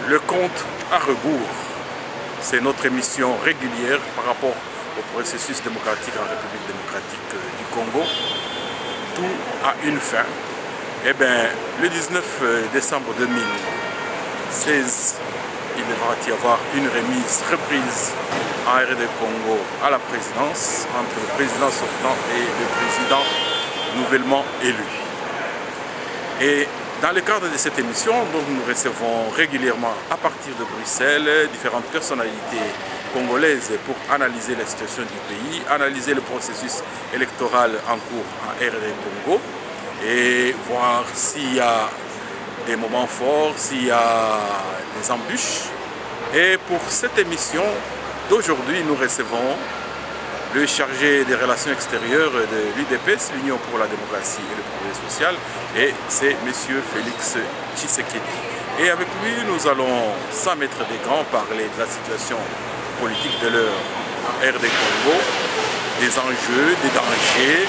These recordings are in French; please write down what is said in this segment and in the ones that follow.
Le compte à rebours, c'est notre émission régulière par rapport au processus démocratique en République démocratique du Congo. Tout a une fin. Eh bien, le 19 décembre 2016, il devra y avoir une reprise en RD Congo à la présidence entre le président sortant et le président nouvellement élu. Et dans le cadre de cette émission, nous recevons régulièrement à partir de Bruxelles différentes personnalités congolaises pour analyser la situation du pays, analyser le processus électoral en cours en RD Congo et voir s'il y a des moments forts, s'il y a des embûches. Et pour cette émission d'aujourd'hui, nous recevons le chargé des relations extérieures de l'UDPS, l'Union pour la démocratie et le progrès social, et c'est M. Félix Tshisekedi. Et avec lui, nous allons, sans mettre des grands, parler de la situation politique de l'heure en RD Congo, des enjeux, des dangers,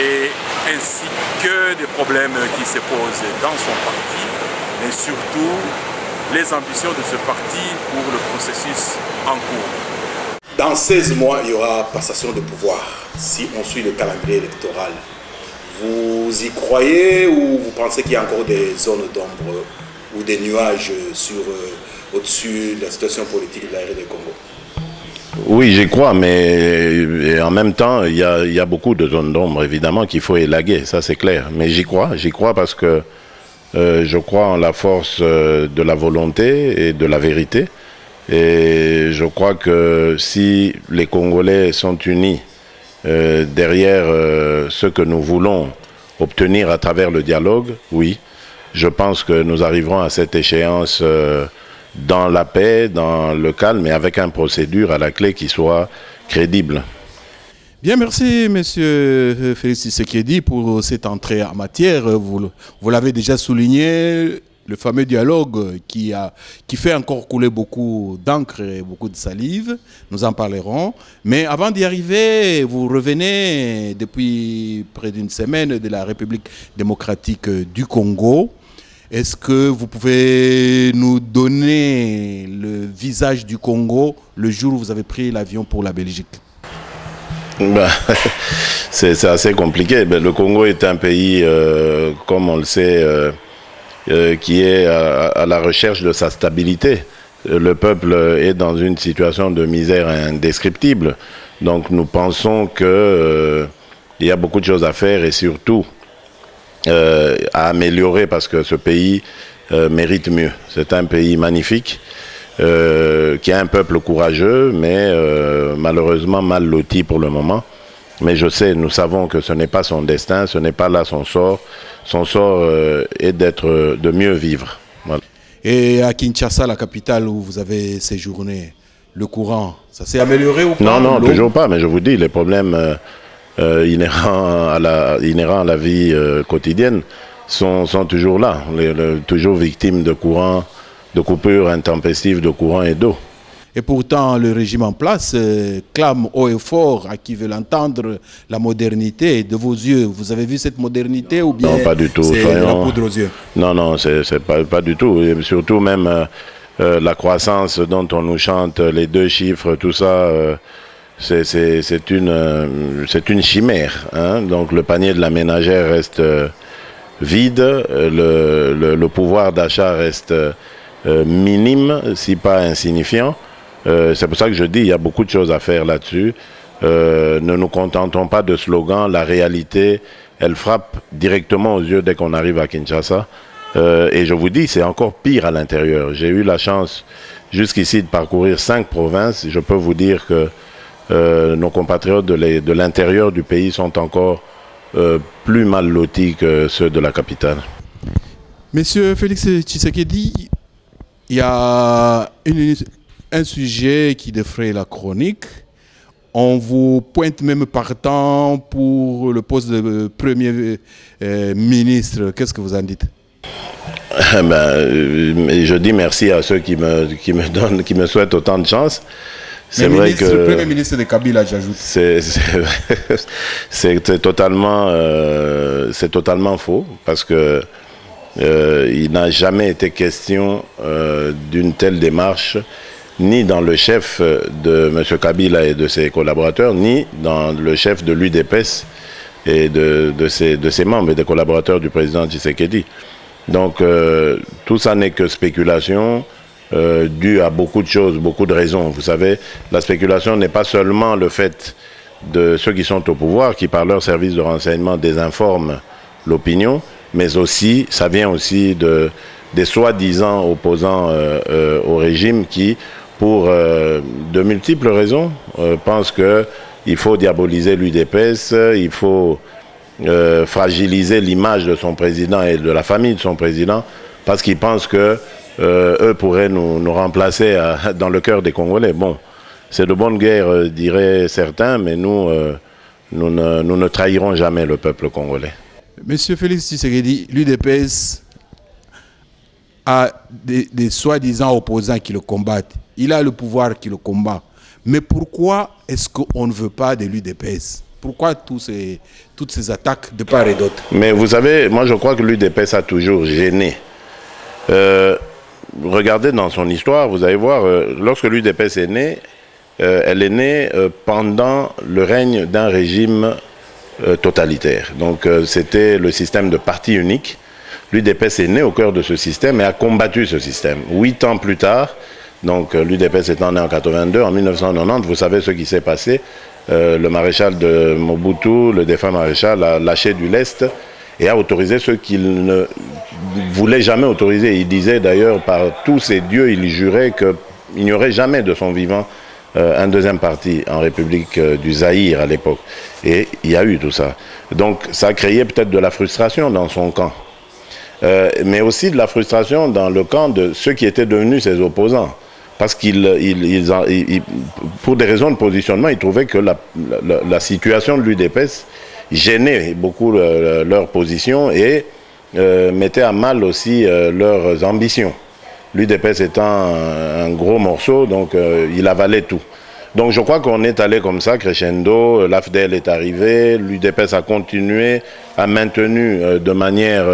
et ainsi que des problèmes qui se posent dans son parti, mais surtout les ambitions de ce parti pour le processus en cours. Dans 16 mois, il y aura passation de pouvoir, si on suit le calendrier électoral. Vous y croyez ou vous pensez qu'il y a encore des zones d'ombre ou des nuages au-dessus de la situation politique de la RD Congo? Oui, j'y crois, mais en même temps, il y a beaucoup de zones d'ombre, évidemment, qu'il faut élaguer, ça c'est clair. Mais j'y crois parce que je crois en la force de la volonté et de la vérité. Et je crois que si les Congolais sont unis derrière ce que nous voulons obtenir à travers le dialogue, oui, je pense que nous arriverons à cette échéance dans la paix, dans le calme et avec une procédure à la clé qui soit crédible. Bien, merci Monsieur Félix Tshisekedi pour cette entrée en matière. Vous l'avez déjà souligné, le fameux dialogue qui fait encore couler beaucoup d'encre et beaucoup de salive, nous en parlerons. Mais avant d'y arriver, vous revenez depuis près d'une semaine de la République démocratique du Congo. Est-ce que vous pouvez nous donner le visage du Congo le jour où vous avez pris l'avion pour la Belgique? C'est assez compliqué. Le Congo est un pays, comme on le sait, qui est à la recherche de sa stabilité. Le peuple est dans une situation de misère indescriptible. Donc nous pensons qu'il y a beaucoup de choses à faire et surtout à améliorer parce que ce pays mérite mieux. C'est un pays magnifique qui a un peuple courageux mais malheureusement mal loti pour le moment. Mais nous savons que ce n'est pas son destin, ce n'est pas là son sort. Son sort est de mieux vivre. Voilà. Et à Kinshasa, la capitale où vous avez séjourné, le courant, ça s'est amélioré ou pas? Non, toujours pas, mais je vous dis, les problèmes inhérents à la vie quotidienne sont toujours là, toujours victimes de courant, de coupures intempestives de courant et d'eau. Et pourtant, le régime en place clame haut et fort à qui veut l'entendre la modernité. De vos yeux, vous avez vu cette modernité ou bien non, pas du tout. C'est la poudre aux yeux? Non, c'est pas du tout. Et surtout même la croissance dont on nous chante, les 2 chiffres, tout ça, c'est une chimère. Hein? Donc le panier de la ménagère reste vide, le pouvoir d'achat reste minime, si pas insignifiant. C'est pour ça que je dis qu'il y a beaucoup de choses à faire là-dessus. Ne nous contentons pas de slogans. La réalité, elle frappe directement aux yeux dès qu'on arrive à Kinshasa. Et je vous dis, c'est encore pire à l'intérieur. J'ai eu la chance jusqu'ici de parcourir 5 provinces. Je peux vous dire que nos compatriotes de l'intérieur du pays sont encore plus mal lotis que ceux de la capitale. Monsieur Félix Tshisekedi, il y a un sujet qui défraie la chronique. On vous pointe même partant pour le poste de Premier ministre. Qu'est-ce que vous en dites? Je dis merci à ceux qui me souhaitent autant de chance. C'est vrai que le Premier ministre de Kabila, j'ajoute. C'est totalement faux parce que il n'a jamais été question d'une telle démarche, ni dans le chef de M. Kabila et de ses collaborateurs, ni dans le chef de l'UDPS et de ses membres et des collaborateurs du président Tshisekedi. Donc tout ça n'est que spéculation, due à beaucoup de choses, beaucoup de raisons. Vous savez, la spéculation n'est pas seulement le fait de ceux qui sont au pouvoir, qui par leur service de renseignement désinforment l'opinion, mais aussi, ça vient aussi des soi-disant opposants au régime qui, pour de multiples raisons, pensent qu'il faut diaboliser l'UDPS, il faut fragiliser l'image de son président et de la famille de son président, parce qu'ils pensent que eux pourraient nous remplacer dans le cœur des Congolais. Bon, c'est de bonne guerre, diraient certains, mais nous ne trahirons jamais le peuple congolais. Monsieur Félix Tshisekedi, l'UDPS a des soi-disant opposants qui le combattent. Il a le pouvoir qui le combat. Mais pourquoi est-ce qu'on ne veut pas de l'UDPS? Pourquoi toutes ces attaques de part et d'autre? Mais vous savez, moi je crois que l'UDPS a toujours gêné. Regardez dans son histoire, vous allez voir, lorsque l'UDPS est née, elle est née pendant le règne d'un régime totalitaire. Donc c'était le système de parti unique. L'UDPS est née au cœur de ce système et a combattu ce système. 8 ans plus tard, donc l'UDPS étant né en 82, en 1990, vous savez ce qui s'est passé. Le maréchal de Mobutu, le défunt maréchal, a lâché du lest et a autorisé ceux qu'il ne voulait jamais autoriser. Il disait d'ailleurs par tous ses dieux, il jurait qu'il n'y aurait jamais de son vivant un deuxième parti en République du Zaïre à l'époque. Et il y a eu tout ça. Donc ça a créé peut-être de la frustration dans son camp. Mais aussi de la frustration dans le camp de ceux qui étaient devenus ses opposants. Parce pour des raisons de positionnement, ils trouvaient que la situation de l'UDPS gênait beaucoup leur position et mettait à mal aussi leurs ambitions. L'UDPS étant un gros morceau, donc il avalait tout. Donc je crois qu'on est allé comme ça, crescendo, l'AFDEL est arrivé, l'UDPS a continué, a maintenu de manière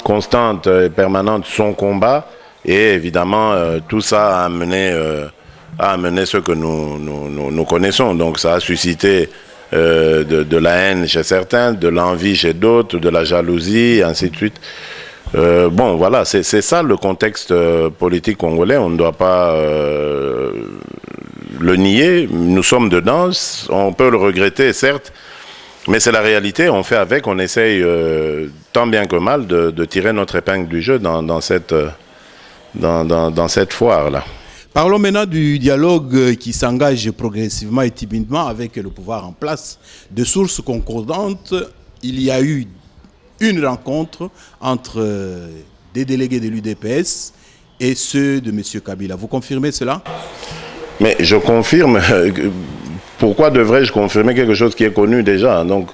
constante et permanente son combat, et évidemment tout ça a amené ce que nous connaissons. Donc ça a suscité de la haine chez certains, de l'envie chez d'autres, de la jalousie, ainsi de suite. Bon, voilà, c'est ça le contexte politique congolais, on ne doit pas le nier, nous sommes dedans, on peut le regretter, certes, mais c'est la réalité, on fait avec, on essaye tant bien que mal de tirer notre épingle du jeu dans cette foire-là. Parlons maintenant du dialogue qui s'engage progressivement et timidement avec le pouvoir en place. De sources concordantes, il y a eu une rencontre entre des délégués de l'UDPS et ceux de M. Kabila. Vous confirmez cela? Mais je confirme. Pourquoi devrais-je confirmer quelque chose qui est connu déjà? Donc,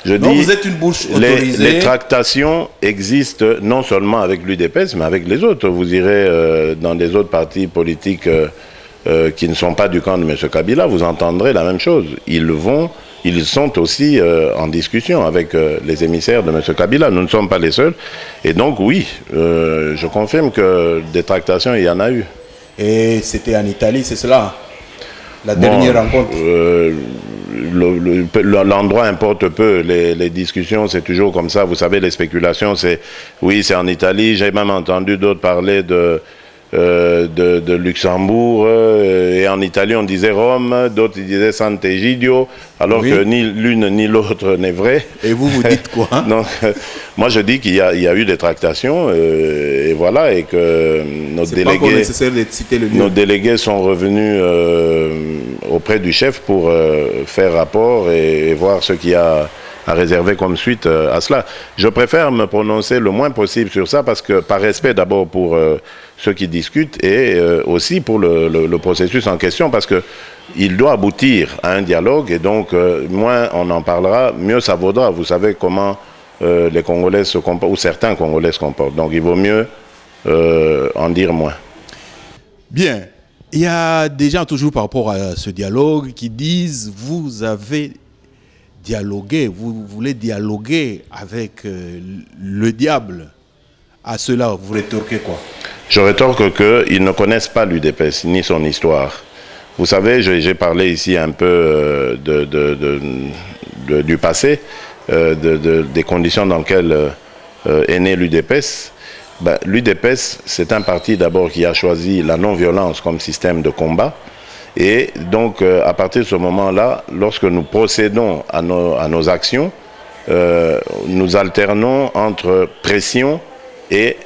je dis, vous êtes une bouche autorisée. Les tractations existent non seulement avec l'UDPS, mais avec les autres. Vous irez dans des autres partis politiques qui ne sont pas du camp de M. Kabila, vous entendrez la même chose. Ils sont aussi en discussion avec les émissaires de M. Kabila. Nous ne sommes pas les seuls. Et donc, oui, je confirme que des tractations, il y en a eu. Et c'était en Italie, c'est cela? La dernière rencontre? L'endroit importe peu. Les discussions, c'est toujours comme ça. Vous savez, les spéculations, oui, c'est en Italie. J'ai même entendu d'autres parler de Luxembourg, et en Italie on disait Rome, d'autres ils disaient Sant'Egidio, alors que ni l'une ni l'autre n'est vrai. Et vous dites quoi? Donc, moi je dis qu'il y a eu des tractations, et voilà, et que nos délégués sont revenus auprès du chef pour faire rapport et voir ce qu'il y a à réserver comme suite à cela. Je préfère me prononcer le moins possible sur ça, parce que par respect d'abord pour ceux qui discutent et aussi pour le processus en question, parce qu'il doit aboutir à un dialogue, et donc moins on en parlera, mieux ça vaudra. Vous savez comment les Congolais se comportent, ou certains Congolais se comportent, donc il vaut mieux en dire moins. Bien, il y a des gens toujours par rapport à ce dialogue qui disent vous avez dialogué, vous voulez dialoguer avec le diable, À cela, vous rétorquez quoi? Je rétorque qu'ils ne connaissent pas l'UDPS ni son histoire. Vous savez, j'ai parlé ici un peu du passé, des conditions dans lesquelles est né l'UDPS. Ben, l'UDPS, c'est un parti d'abord qui a choisi la non-violence comme système de combat. Et donc, à partir de ce moment-là, lorsque nous procédons à nos actions, nous alternons entre pression et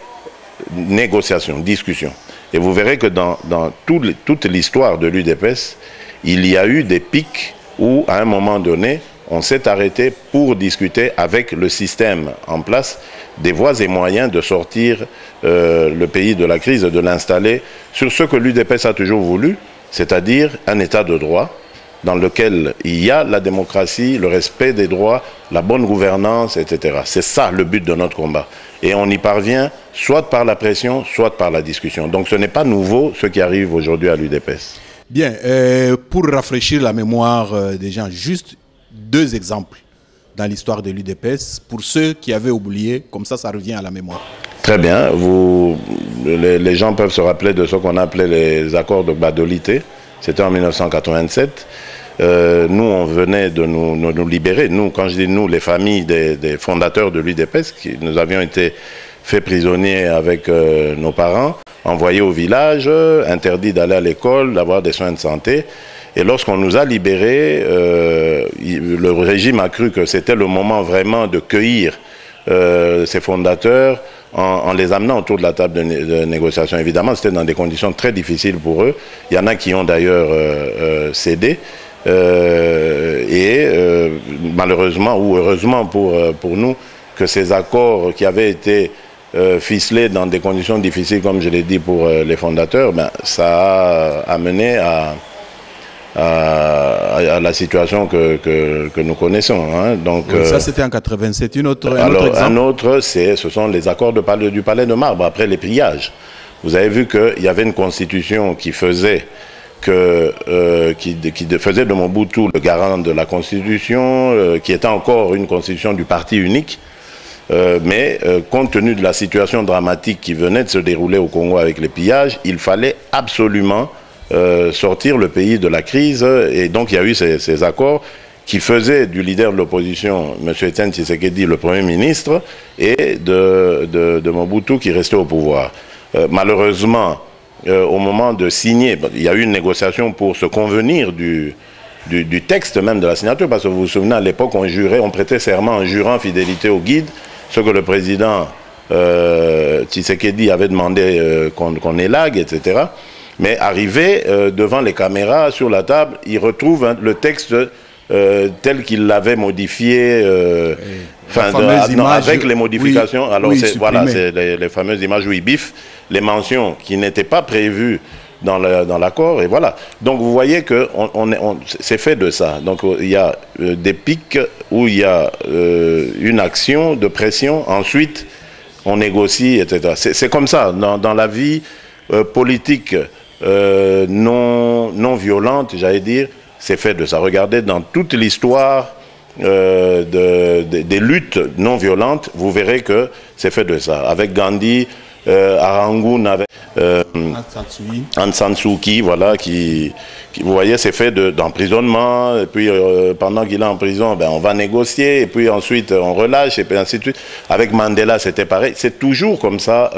négociation, discussion. Et vous verrez que dans toute l'histoire de l'UDPS, il y a eu des pics où, à un moment donné, on s'est arrêté pour discuter avec le système en place des voies et moyens de sortir le pays de la crise, de l'installer sur ce que l'UDPS a toujours voulu, c'est-à-dire un état de droit dans lequel il y a la démocratie, le respect des droits, la bonne gouvernance, etc. C'est ça le but de notre combat. Et on y parvient soit par la pression, soit par la discussion. Donc ce n'est pas nouveau ce qui arrive aujourd'hui à l'UDPS. Bien, pour rafraîchir la mémoire des gens, juste 2 exemples dans l'histoire de l'UDPS, pour ceux qui avaient oublié, comme ça revient à la mémoire. Très bien, les gens peuvent se rappeler de ce qu'on appelait les accords de Badolité, c'était en 1987. Nous, on venait de nous libérer. Nous, quand je dis nous, les familles des fondateurs de l'UDPS, nous avions été faits prisonniers avec nos parents, envoyés au village, interdits d'aller à l'école, d'avoir des soins de santé. Et lorsqu'on nous a libérés, le régime a cru que c'était le moment vraiment de cueillir ces fondateurs en les amenant autour de la table de négociation. Évidemment, c'était dans des conditions très difficiles pour eux. Il y en a qui ont d'ailleurs cédé. Malheureusement ou heureusement pour nous, que ces accords qui avaient été ficelés dans des conditions difficiles, comme je l'ai dit pour les fondateurs, ben, ça a amené à la situation que nous connaissons. Hein. Donc, oui, ça, c'était en 87. Un autre exemple. Un autre, ce sont les accords du Palais de Marbre, après les pillages. Vous avez vu qu'il y avait une constitution qui faisait faisait de Mobutu le garant de la Constitution, qui était encore une constitution du parti unique. Mais compte tenu de la situation dramatique qui venait de se dérouler au Congo avec les pillages, il fallait absolument sortir le pays de la crise. Et donc il y a eu ces accords qui faisaient du leader de l'opposition, M. Etienne Tshisekedi, le Premier ministre, et de Mobutu qui restait au pouvoir. Malheureusement, au moment de signer, il y a eu une négociation pour se convenir du texte même de la signature, parce que vous vous souvenez, à l'époque, on prêtait serment en jurant fidélité au guide, ce que le président Tshisekedi avait demandé qu'on élague, etc. Mais arrivé devant les caméras, sur la table, il retrouve le texte tel qu'il l'avait modifié, avec les modifications. Oui, alors voilà, c'est les fameuses images où il biffe les mentions qui n'étaient pas prévues dans l'accord, et voilà. Donc vous voyez que c'est fait de ça. Donc il y a des pics où il y a une action de pression, ensuite on négocie, etc. C'est comme ça, dans la vie politique non violente, j'allais dire, c'est fait de ça. Regardez dans toute l'histoire des luttes non violentes, vous verrez que c'est fait de ça. Avec Gandhi, à Rangoon, avec Aung San Suu Kyi, voilà, vous voyez, c'est fait d'emprisonnement, et puis pendant qu'il est en prison, ben, on va négocier, et puis ensuite on relâche, et puis ainsi de suite. Avec Mandela, c'était pareil. C'est toujours comme ça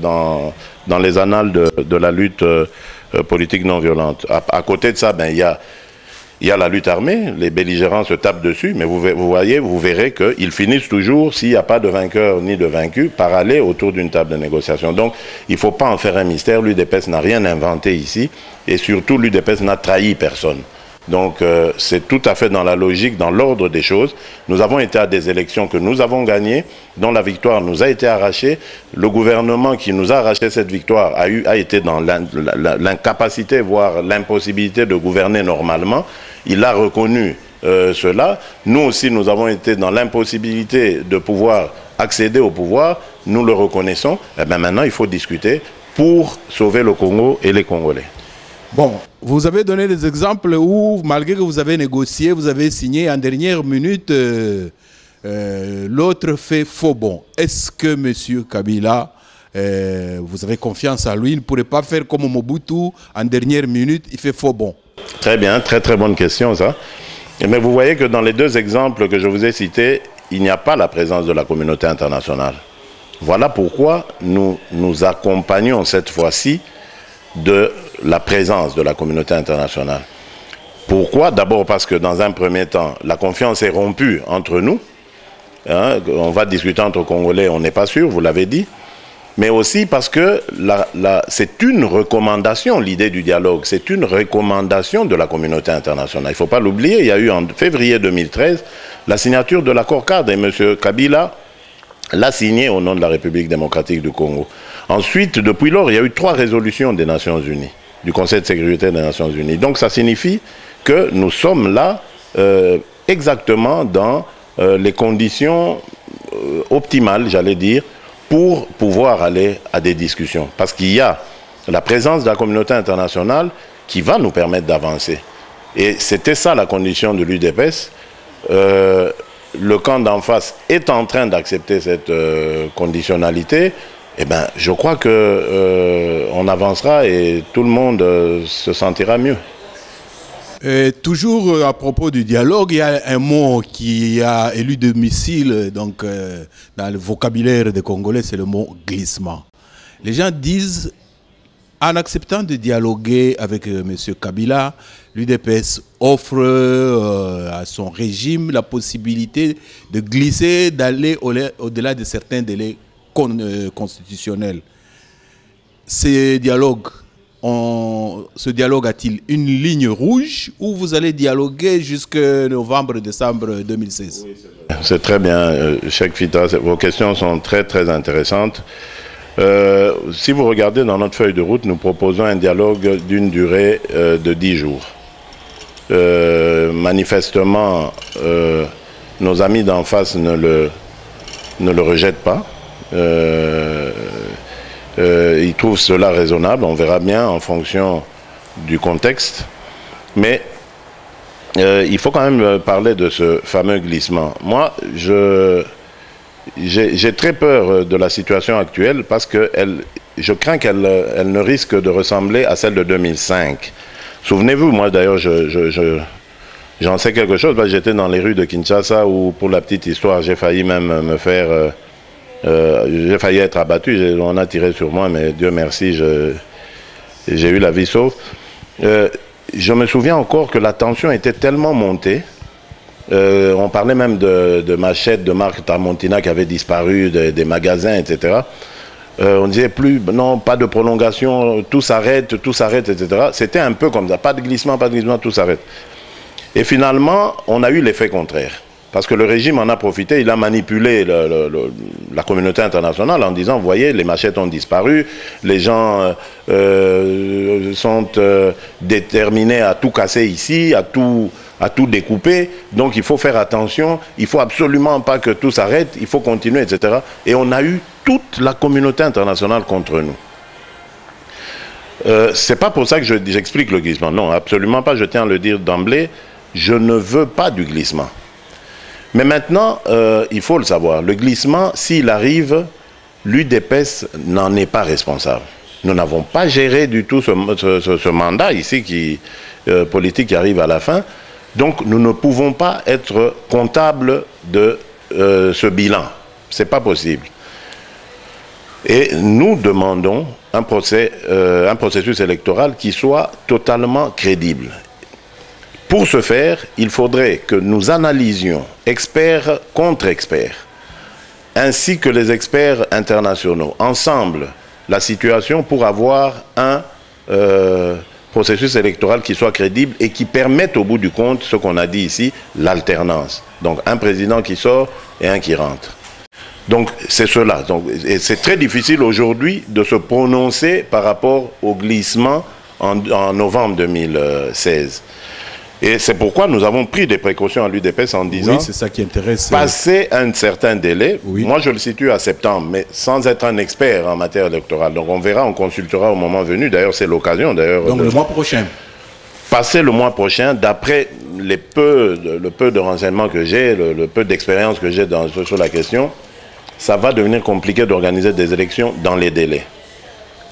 dans les annales de la lutte politique non violente. À côté de ça, ben, il y a la lutte armée, les belligérants se tapent dessus, mais vous verrez qu'ils finissent toujours, s'il n'y a pas de vainqueur ni de vaincu, par aller autour d'une table de négociation. Donc, il ne faut pas en faire un mystère, l'UDPS n'a rien inventé ici, et surtout l'UDPS n'a trahi personne. Donc, c'est tout à fait dans la logique, dans l'ordre des choses. Nous avons été à des élections que nous avons gagnées, dont la victoire nous a été arrachée. Le gouvernement qui nous a arraché cette victoire a été dans l'incapacité, voire l'impossibilité de gouverner normalement. Il a reconnu cela. Nous aussi, nous avons été dans l'impossibilité de pouvoir accéder au pouvoir. Nous le reconnaissons. Et bien maintenant, il faut discuter pour sauver le Congo et les Congolais. Bon, vous avez donné des exemples où, malgré que vous avez négocié, vous avez signé en dernière minute, l'autre fait faux bon. Est-ce que M. Kabila vous avez confiance en lui. Il ne pourrait pas faire comme Mobutu, en dernière minute, il fait faux bon. Très bien, très très bonne question ça. Mais vous voyez que dans les deux exemples que je vous ai cités, il n'y a pas la présence de la communauté internationale. Voilà pourquoi nous accompagnons cette fois-ci de la présence de la communauté internationale. Pourquoi? D'abord parce que dans un premier temps, la confiance est rompue entre nous. Hein, on va discuter entre Congolais, on n'est pas sûr, vous l'avez dit. Mais aussi parce que c'est une recommandation, l'idée du dialogue, c'est une recommandation de la communauté internationale. Il ne faut pas l'oublier, il y a eu en février 2013 la signature de l'accord cadre et M. Kabila l'a signé au nom de la République démocratique du Congo. Ensuite, depuis lors, il y a eu 3 résolutions des Nations Unies, du Conseil de sécurité des Nations Unies. Donc ça signifie que nous sommes là exactement dans les conditions optimales, j'allais dire, pour pouvoir aller à des discussions. Parce qu'il y a la présence de la communauté internationale qui va nous permettre d'avancer. Et c'était ça la condition de l'UDPS. Le camp d'en face est en train d'accepter cette conditionnalité. Eh bien, je crois qu'on avancera et tout le monde se sentira mieux. Toujours à propos du dialogue, il y a un mot qui a élu domicile donc, dans le vocabulaire des Congolais, c'est le mot glissement. Les gens disent, en acceptant de dialoguer avec M. Kabila, l'UDPS offre à son régime la possibilité de glisser, d'aller au-delà de certains délais constitutionnels. Ce dialogue a-t-il une ligne rouge ou vous allez dialoguer jusqu'en novembre-décembre 2016? Oui, c'est très bien, Cheikh Fita. Vos questions sont très très intéressantes. Si vous regardez dans notre feuille de route, nous proposons un dialogue d'une durée de 10 jours. Manifestement, nos amis d'en face ne le rejettent pas. Ils trouvent cela raisonnable, on verra bien en fonction du contexte. Mais il faut quand même parler de ce fameux glissement. Moi, j'ai très peur de la situation actuelle parce que je crains qu'elle ne risque de ressembler à celle de 2005. Souvenez-vous, moi d'ailleurs, j'en sais quelque chose. J'étais dans les rues de Kinshasa où, pour la petite histoire, j'ai failli même me faire... j'ai failli être abattu, on a tiré sur moi, mais Dieu merci, j'ai eu la vie sauve. Je me souviens encore que la tension était tellement montée, on parlait même de machettes de marque Tramontina qui avaient disparu, des magasins, etc. On disait plus, non, pas de prolongation, tout s'arrête, etc. C'était un peu comme ça, pas de glissement, tout s'arrête. Et finalement, on a eu l'effet contraire. Parce que le régime en a profité, il a manipulé la communauté internationale en disant, vous voyez, les machettes ont disparu, les gens sont déterminés à tout casser ici, à tout découper, donc il faut faire attention, il ne faut absolument pas que tout s'arrête, il faut continuer, etc. Et on a eu toute la communauté internationale contre nous. C'est pas pour ça que j'explique le glissement, non, absolument pas, je tiens à le dire d'emblée, je ne veux pas du glissement. Mais maintenant, il faut le savoir, le glissement, s'il arrive, l'UDPS n'en est pas responsable. Nous n'avons pas géré du tout ce mandat ici, politique qui arrive à la fin. Donc nous ne pouvons pas être comptables de ce bilan. Ce n'est pas possible. Et nous demandons un processus électoral qui soit totalement crédible. Pour ce faire, il faudrait que nous analysions experts contre experts, ainsi que les experts internationaux, ensemble, la situation pour avoir un processus électoral qui soit crédible et qui permette au bout du compte, ce qu'on a dit ici, l'alternance. Donc un président qui sort et un qui rentre. Donc c'est cela. Et c'est très difficile aujourd'hui de se prononcer par rapport au glissement en novembre 2016. Et c'est pourquoi nous avons pris des précautions à l'UDPS en disant, oui, c'est ça qui intéresse. Passer un certain délai, oui. Moi je le situe à septembre, mais sans être un expert en matière électorale. Donc on verra, on consultera au moment venu, d'ailleurs c'est l'occasion. Donc le mois prochain. Passer le mois prochain, d'après le peu de renseignements que j'ai, le peu d'expérience que j'ai sur la question, ça va devenir compliqué d'organiser des élections dans les délais.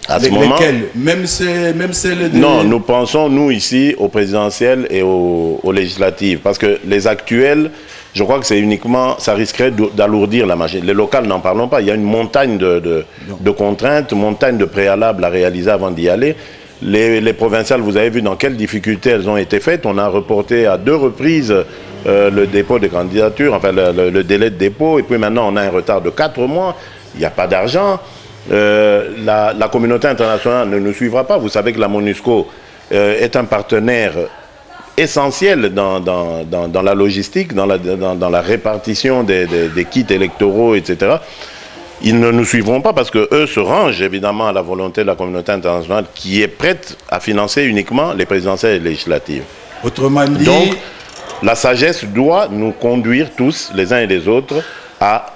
À ce moment, même celles de... Non, nous pensons, nous, ici, aux présidentielles et aux législatives. Parce que les actuelles, je crois que c'est uniquement, ça risquerait d'alourdir la machine. Les locales, n'en parlons pas. Il y a une montagne de contraintes, montagne de préalables à réaliser avant d'y aller. Les provinciales, vous avez vu dans quelles difficultés elles ont été faites. On a reporté à 2 reprises le dépôt des candidatures, enfin le délai de dépôt. Et puis maintenant, on a un retard de 4 mois. Il n'y a pas d'argent. La communauté internationale ne nous suivra pas. Vous savez que la MONUSCO est un partenaire essentiel dans la logistique, dans la répartition des kits électoraux, etc. Ils ne nous suivront pas parce qu'eux se rangent évidemment à la volonté de la communauté internationale qui est prête à financer uniquement les présidentielles et les législatives. Autrement dit... Donc, la sagesse doit nous conduire tous, les uns et les autres, à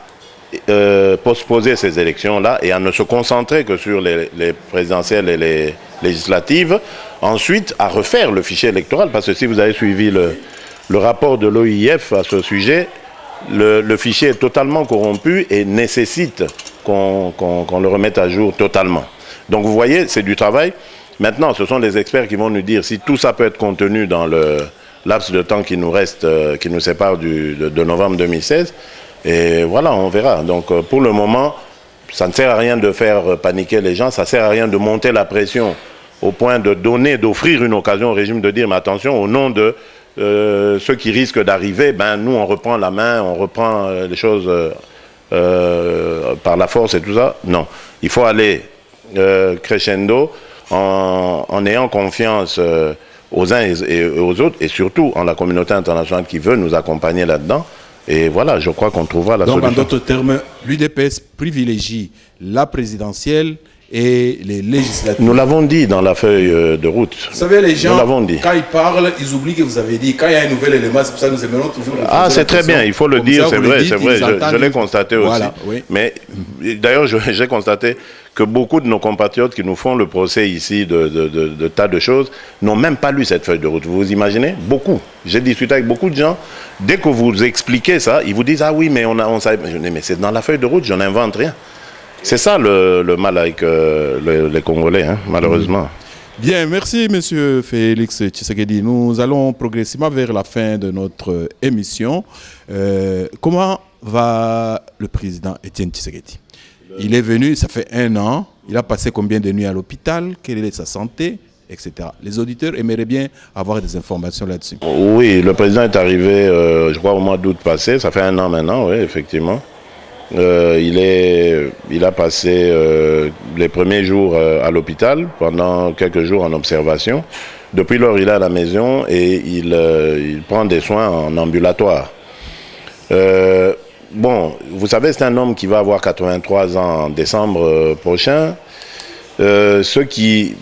postposer ces élections-là et à ne se concentrer que sur les présidentielles et les législatives. Ensuite, à refaire le fichier électoral, parce que si vous avez suivi le rapport de l'OIF à ce sujet, le fichier est totalement corrompu et nécessite qu'on le remette à jour totalement. Donc vous voyez, c'est du travail. Maintenant, ce sont les experts qui vont nous dire si tout ça peut être contenu dans le laps de temps qui nous reste, qui nous sépare de novembre 2016. Et voilà, on verra. Donc pour le moment, ça ne sert à rien de faire paniquer les gens, ça ne sert à rien de monter la pression au point de d'offrir une occasion au régime de dire, mais attention, au nom de ceux qui risquent d'arriver, ben, nous on reprend la main, on reprend les choses par la force et tout ça. Non, il faut aller crescendo en ayant confiance aux uns et aux autres, et surtout en la communauté internationale qui veut nous accompagner là-dedans. Et voilà, je crois qu'on trouvera la solution. Donc, en d'autres termes, l'UDPS privilégie la présidentielle et les législatives. Nous l'avons dit dans la feuille de route. Vous savez, les gens, quand ils parlent, ils oublient que vous avez dit, quand il y a un nouvel élément, c'est pour ça que nous aimerons toujours... Ah, c'est très bien, il faut le dire, c'est vrai, je l'ai constaté aussi. Voilà, oui. Mais d'ailleurs, j'ai constaté que beaucoup de nos compatriotes qui nous font le procès ici de tas de choses n'ont même pas lu cette feuille de route. Vous vous imaginez? Beaucoup. J'ai discuté avec beaucoup de gens. Dès que vous expliquez ça, ils vous disent « Ah oui, mais on savait... » Mais c'est dans la feuille de route, je n'invente rien. C'est ça le mal avec les Congolais, hein, malheureusement. Bien, merci Monsieur Félix Tshisekedi. Nous allons progressivement vers la fin de notre émission. Comment va le président Étienne Tshisekedi? Il est venu, ça fait 1 an. Il a passé combien de nuits à l'hôpital? Quelle est sa santé? Etc. Les auditeurs aimeraient bien avoir des informations là-dessus. Oui, le président est arrivé, je crois, au mois d'août passé. Ça fait 1 an maintenant, oui, effectivement. Il a passé les premiers jours à l'hôpital, pendant quelques jours en observation. Depuis lors, il est à la maison et il prend des soins en ambulatoire. Bon, vous savez, c'est un homme qui va avoir 83 ans en décembre prochain. Ce qui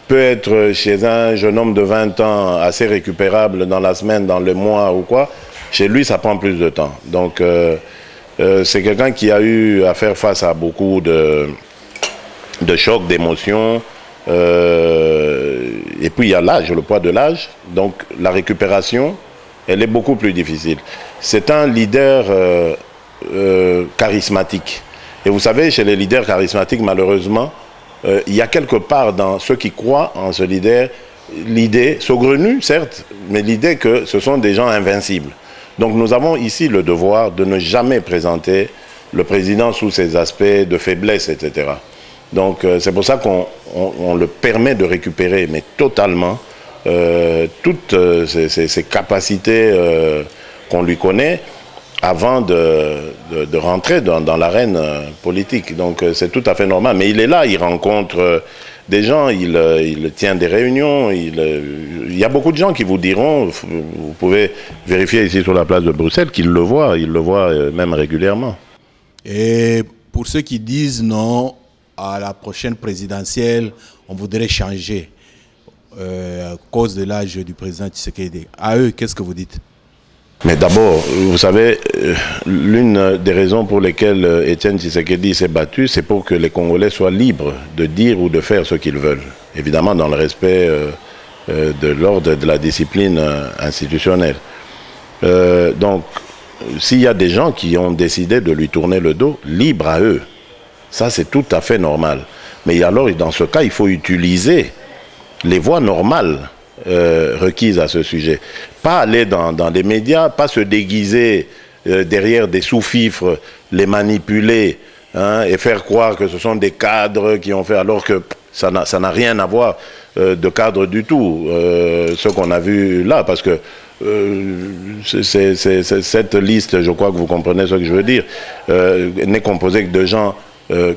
peut être chez un jeune homme de 20 ans assez récupérable dans la semaine, dans le mois ou quoi, chez lui, ça prend plus de temps. Donc, c'est quelqu'un qui a eu à faire face à beaucoup de chocs, d'émotions. Et puis il y a l'âge, le poids de l'âge. Donc la récupération, elle est beaucoup plus difficile. C'est un leader charismatique. Et vous savez, chez les leaders charismatiques, malheureusement, il y a quelque part dans ceux qui croient en ce leader, l'idée, saugrenue certes, mais l'idée que ce sont des gens invincibles. Donc nous avons ici le devoir de ne jamais présenter le président sous ses aspects de faiblesse, etc. Donc c'est pour ça qu'on le permet de récupérer, mais totalement, toutes ces capacités qu'on lui connaît avant de rentrer dans l'arène politique. Donc c'est tout à fait normal. Mais il est là, il rencontre des gens, il tient des réunions, il y a beaucoup de gens qui vous diront, vous pouvez vérifier ici sur la place de Bruxelles, qu'ils le voient, ils le voient même régulièrement. Et pour ceux qui disent non à la prochaine présidentielle, on voudrait changer à cause de l'âge du président Tshisekedi, à eux, qu'est-ce que vous dites? Mais d'abord, vous savez, l'une des raisons pour lesquelles Étienne Tshisekedi s'est battu, c'est pour que les Congolais soient libres de dire ou de faire ce qu'ils veulent. Évidemment, dans le respect de l'ordre de la discipline institutionnelle. Donc, s'il y a des gens qui ont décidé de lui tourner le dos, libre à eux. Ça, c'est tout à fait normal. Mais alors, dans ce cas, il faut utiliser les voies normales requises à ce sujet. Pas aller dans les médias, pas se déguiser derrière des sous-fifres, les manipuler, hein, et faire croire que ce sont des cadres qui ont fait, alors que ça n'a rien à voir de cadre du tout, ce qu'on a vu là, parce que cette liste, je crois que vous comprenez ce que je veux dire, n'est composée que de gens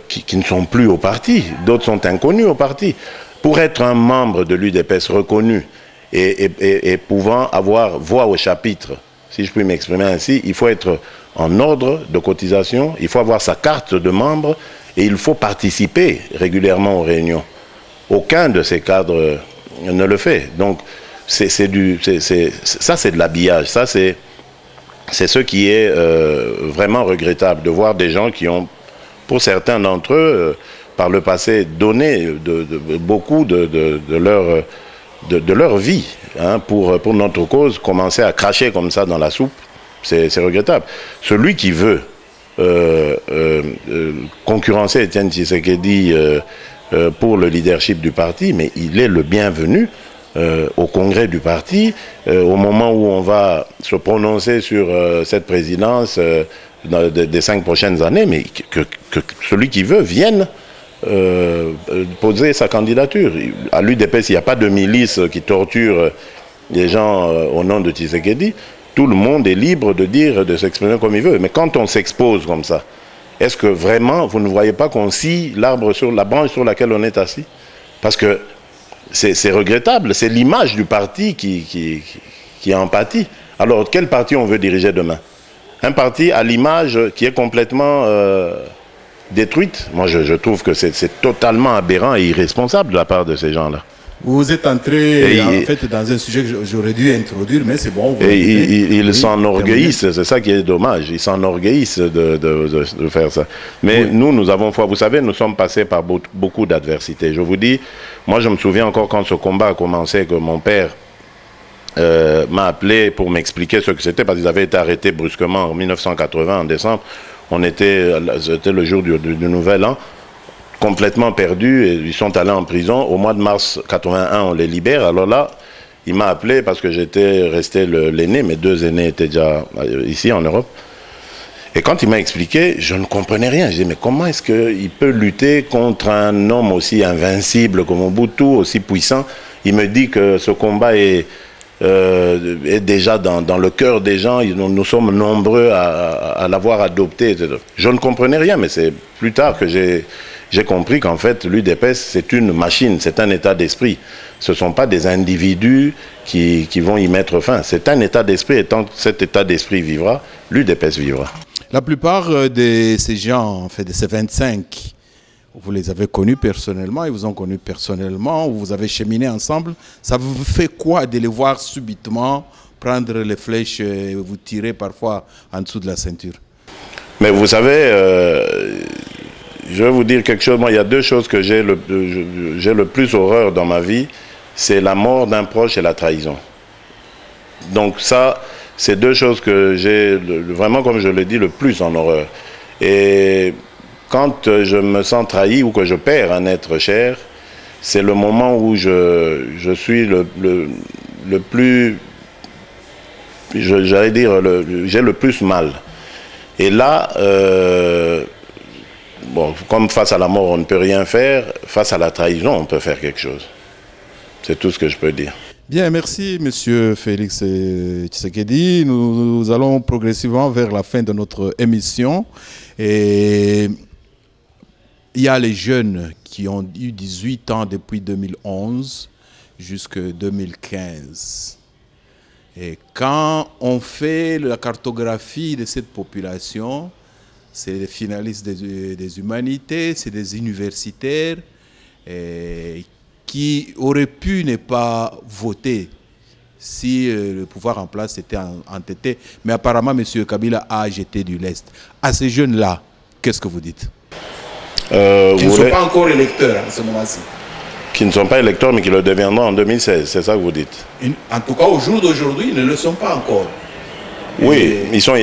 qui ne sont plus au parti, d'autres sont inconnus au parti. Pour être un membre de l'UDPS reconnu et pouvant avoir voix au chapitre, si je puis m'exprimer ainsi, il faut être en ordre de cotisation, il faut avoir sa carte de membre et il faut participer régulièrement aux réunions. Aucun de ces cadres ne le fait. Donc, ça, c'est de l'habillage. Ça, c'est ce qui est vraiment regrettable, de voir des gens qui ont, pour certains d'entre eux, par le passé, donné beaucoup de leur vie, hein, pour notre cause, commencer à cracher comme ça dans la soupe, c'est regrettable. Celui qui veut concurrencer Etienne Tshisekedi pour le leadership du parti, mais il est le bienvenu au congrès du parti, au moment où on va se prononcer sur cette présidence des 5 prochaines années, mais que celui qui veut vienne poser sa candidature. À l'UDPS, il n'y a pas de milice qui torture les gens au nom de Tshisekedi. Tout le monde est libre de dire, de s'exprimer comme il veut. Mais quand on s'expose comme ça, est-ce que vraiment, vous ne voyez pas qu'on scie l'arbre sur la branche sur laquelle on est assis? Parce que c'est regrettable, c'est l'image du parti qui en pâtit. Alors, quel parti on veut diriger demain? Un parti à l'image qui est complètement détruite. Moi, je trouve que c'est totalement aberrant et irresponsable de la part de ces gens-là. Vous êtes entré en fait dans un sujet que j'aurais dû introduire, mais c'est bon. Ils s'enorgueillissent, c'est ça qui est dommage. Ils s'enorgueillissent de faire ça. Mais nous avons foi. Vous savez, nous sommes passés par beaucoup d'adversités. Je vous dis, moi je me souviens encore quand ce combat a commencé, que mon père m'a appelé pour m'expliquer ce que c'était, parce qu'ils avaient été arrêtés brusquement en 1980, en décembre. C'était le jour du Nouvel An, complètement perdus, et ils sont allés en prison. Au mois de mars 81, on les libère. Alors là, il m'a appelé parce que j'étais resté l'aîné, mes 2 aînés étaient déjà ici en Europe. Et quand il m'a expliqué, je ne comprenais rien. Je disais, mais comment est-ce qu'il peut lutter contre un homme aussi invincible comme Mobutu, aussi puissant? Il me dit que ce combat est déjà dans le cœur des gens. Nous sommes nombreux à l'avoir adopté, etc. Je ne comprenais rien, mais c'est plus tard que j'ai compris qu'en fait, l'UDPS, c'est une machine, c'est un état d'esprit. Ce ne sont pas des individus qui vont y mettre fin. C'est un état d'esprit, et tant que cet état d'esprit vivra, l'UDPS vivra. La plupart de ces gens, en fait, de ces 25, vous les avez connus personnellement, ils vous ont connus personnellement, vous avez cheminé ensemble. Ça vous fait quoi de les voir subitement prendre les flèches et vous tirer parfois en dessous de la ceinture? Mais vous savez, je vais vous dire quelque chose. Moi, il y a 2 choses que j'ai le plus horreur dans ma vie. C'est la mort d'un proche et la trahison. Donc ça, c'est 2 choses que j'ai vraiment, comme je le dis, le plus en horreur. Et quand je me sens trahi ou que je perds un être cher, c'est le moment où je suis le plus, j'allais dire, j'ai le plus mal. Et là, bon, comme face à la mort, on ne peut rien faire, face à la trahison, on peut faire quelque chose. C'est tout ce que je peux dire. Bien, merci Monsieur Félix Tshisekedi. Nous allons progressivement vers la fin de notre émission. Et il y a les jeunes qui ont eu 18 ans depuis 2011 jusqu'à 2015. Et quand on fait la cartographie de cette population, c'est des finalistes des humanités, c'est des universitaires qui auraient pu ne pas voter si le pouvoir en place était entêté. Mais apparemment, M. Kabila a jeté du lest. À ces jeunes-là, qu'est-ce que vous dites? Qui ne sont pas encore électeurs en ce moment-ci. Qui ne sont pas électeurs, mais qui le deviendront en 2016, c'est ça que vous dites? En tout cas, au jour d'aujourd'hui, ils ne le sont pas encore. Oui, ils sont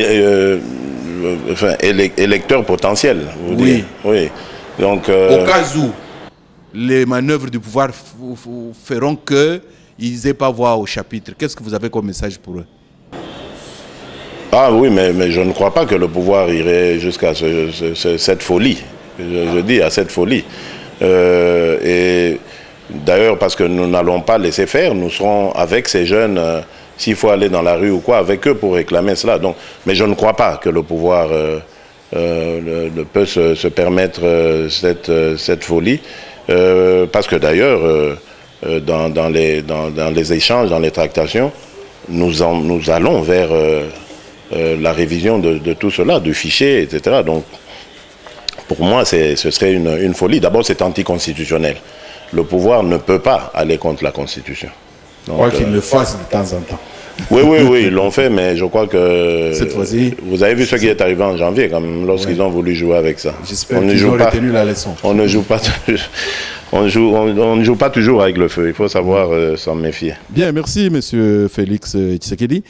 enfin, électeurs potentiels. Vous Oui. dites. Oui. Donc, au cas où les manœuvres du pouvoir feront qu'ils n'aient pas voix au chapitre, qu'est-ce que vous avez comme message pour eux? Ah oui, mais je ne crois pas que le pouvoir irait jusqu'à cette folie. Je dis à cette folie. Et d'ailleurs, parce que nous n'allons pas laisser faire, nous serons avec ces jeunes, s'il faut aller dans la rue ou quoi, avec eux pour réclamer cela. Donc, mais je ne crois pas que le pouvoir ne peut se permettre cette folie. Parce que d'ailleurs, dans les échanges, dans les tractations, nous allons vers la révision de tout cela, du fichier, etc. Donc, pour moi, ce serait une folie. D'abord, c'est anticonstitutionnel. Le pouvoir ne peut pas aller contre la Constitution. Je crois qu'ils le fassent de temps en temps. Oui, ils l'ont fait, mais je crois que... Cette fois-ci... Vous avez vu ce qui est arrivé en janvier, quand même, lorsqu'ils ont voulu jouer avec ça. J'espère qu'ils ont retenu la leçon. On ne joue pas... On ne joue pas toujours avec le feu, il faut savoir s'en méfier. Bien, merci M. Félix Tshisekedi.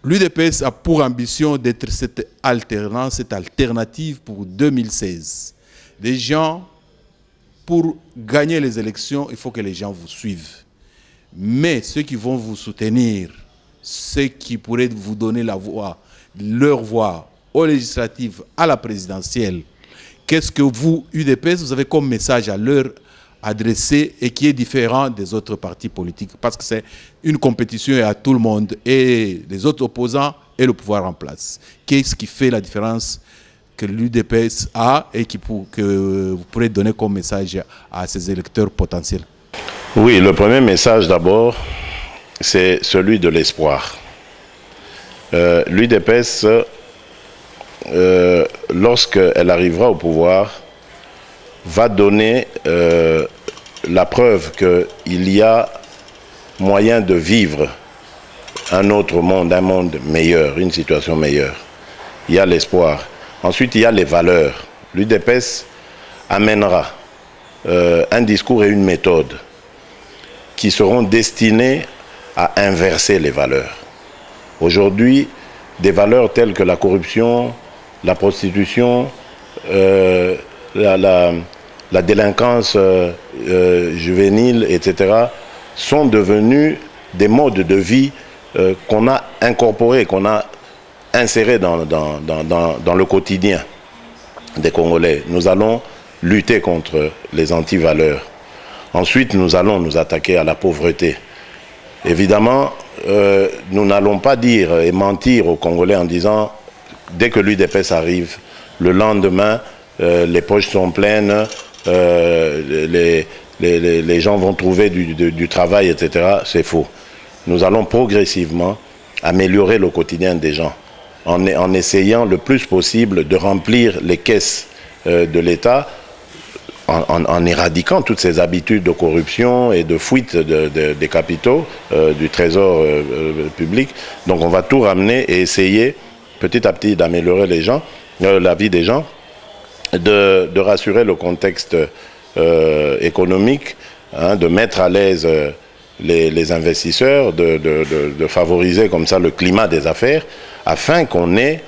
L'UDPS a pour ambition d'être cette alternance, cette alternative pour 2016. Des gens, pour gagner les élections, il faut que les gens vous suivent. Mais ceux qui vont vous soutenir, ceux qui pourraient vous donner la voix, leur voix aux législatives, à la présidentielle, qu'est-ce que vous, UDPS, vous avez comme message à leur adresser et qui est différent des autres partis politiques? Parce que c'est une compétition à tout le monde, et les autres opposants et le pouvoir en place. Qu'est-ce qui fait la différence que l'UDPS a et que vous pourrez donner comme message à ces électeurs potentiels? Oui, le premier message d'abord, c'est celui de l'espoir. L'UDPS, lorsqu'elle arrivera au pouvoir, va donner la preuve qu'il y a moyen de vivre un autre monde, un monde meilleur, une situation meilleure. Il y a l'espoir. Ensuite, il y a les valeurs. L'UDPS amènera un discours et une méthode qui seront destinés à inverser les valeurs. Aujourd'hui, des valeurs telles que la corruption, la prostitution, la délinquance juvénile, etc., sont devenus des modes de vie qu'on a incorporés, qu'on a insérés dans le quotidien des Congolais. Nous allons lutter contre les anti-valeurs. Ensuite, nous allons nous attaquer à la pauvreté. Évidemment, nous n'allons pas dire et mentir aux Congolais en disant, dès que l'UDPS arrive, le lendemain, les poches sont pleines, les gens vont trouver du travail, etc. C'est faux. Nous allons progressivement améliorer le quotidien des gens en essayant le plus possible de remplir les caisses de l'État, en éradiquant toutes ces habitudes de corruption et de fuite des capitaux du trésor public. Donc on va tout ramener et essayer petit à petit d'améliorer la vie des gens, de rassurer le contexte économique, hein, de mettre à l'aise les investisseurs, de favoriser comme ça le climat des affaires, afin qu'on ait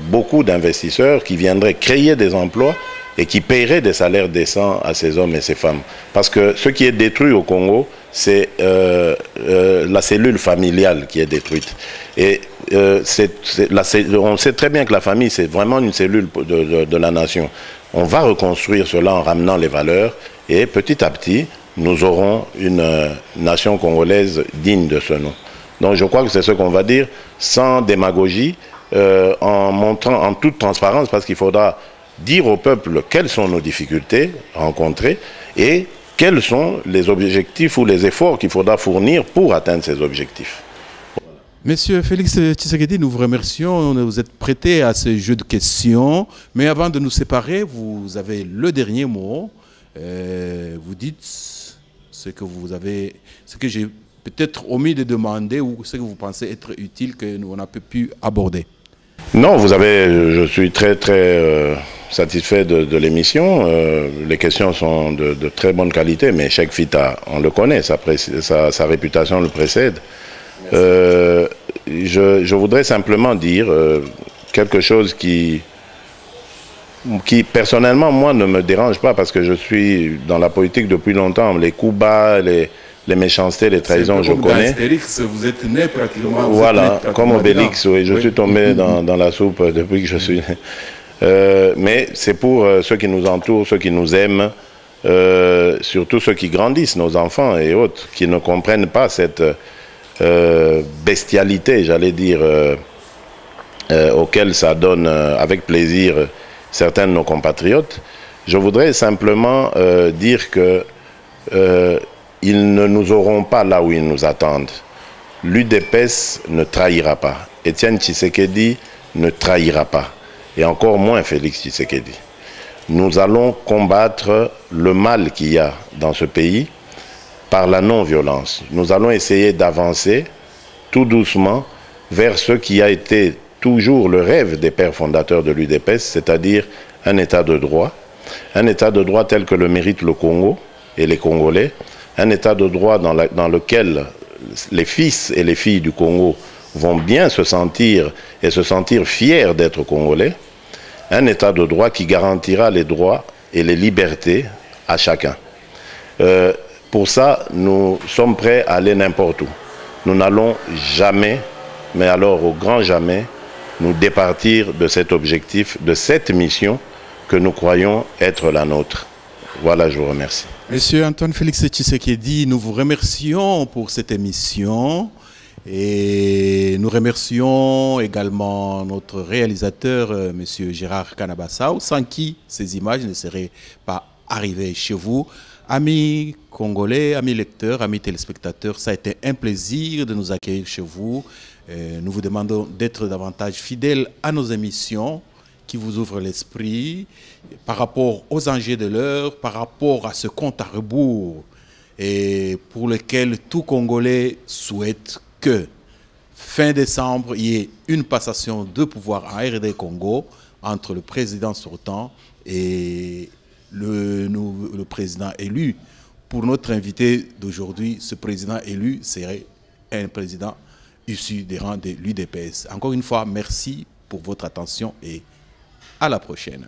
beaucoup d'investisseurs qui viendraient créer des emplois et qui paieraient des salaires décents à ces hommes et ces femmes. Parce que ce qui est détruit au Congo, c'est la cellule familiale qui est détruite. Et on sait très bien que la famille, c'est vraiment une cellule de la nation. On va reconstruire cela en ramenant les valeurs et petit à petit, nous aurons une nation congolaise digne de ce nom. Donc je crois que c'est ce qu'on va dire sans démagogie, en montrant en toute transparence, parce qu'il faudra dire au peuple quelles sont nos difficultés rencontrées et quels sont les objectifs ou les efforts qu'il faudra fournir pour atteindre ces objectifs. Monsieur Félix Tshisekedi, nous vous remercions. Vous êtes prêté à ce jeu de questions. Mais avant de nous séparer, vous avez le dernier mot. Vous dites ce que j'ai peut-être omis de demander ou ce que vous pensez être utile que nous n'a pas pu aborder. Non, je suis très satisfait de l'émission. Les questions sont de très bonne qualité, mais Cheikh Fita, on le connaît, sa réputation le précède. je voudrais simplement dire quelque chose qui personnellement, moi, ne me dérange pas parce que je suis dans la politique depuis longtemps. Les coups bas, les méchancetés, les trahisons, je connais. Astérix, vous êtes né pratiquement. Voilà, comme Obélix, oui, je suis tombé dans la soupe depuis que je suis né. Mais c'est pour ceux qui nous entourent, ceux qui nous aiment, surtout ceux qui grandissent, nos enfants et autres, qui ne comprennent pas cette bestialité, j'allais dire, auquel ça donne avec plaisir certains de nos compatriotes. Je voudrais simplement dire que ils ne nous auront pas là où ils nous attendent. L'UDPS ne trahira pas. Étienne Tshisekedi ne trahira pas. Et encore moins Félix Tshisekedi. Nous allons combattre le mal qu'il y a dans ce pays par la non-violence. Nous allons essayer d'avancer tout doucement vers ce qui a été toujours le rêve des pères fondateurs de l'UDPS, c'est-à-dire un état de droit tel que le mérite le Congo et les Congolais, un état de droit dans lequel les fils et les filles du Congo vont bien se sentir et se sentir fiers d'être Congolais, un état de droit qui garantira les droits et les libertés à chacun. Pour ça, nous sommes prêts à aller n'importe où. Nous n'allons jamais, mais alors au grand jamais, nous départir de cet objectif, de cette mission que nous croyons être la nôtre. Voilà, je vous remercie. Monsieur Antoine Félix Tshisekedi, nous vous remercions pour cette émission et nous remercions également notre réalisateur, Monsieur Gérard Kanabassao, sans qui ces images ne seraient pas arrivées chez vous. Amis congolais, amis lecteurs, amis téléspectateurs, ça a été un plaisir de nous accueillir chez vous. Nous vous demandons d'être davantage fidèles à nos émissions qui vous ouvrent l'esprit par rapport aux enjeux de l'heure, par rapport à ce compte à rebours et pour lequel tout Congolais souhaite que fin décembre, il y ait une passation de pouvoir en RD Congo entre le président sortant et le président élu. Pour notre invité d'aujourd'hui, ce président élu serait un président issu des rangs de l'UDPS. Encore une fois, merci pour votre attention et à la prochaine.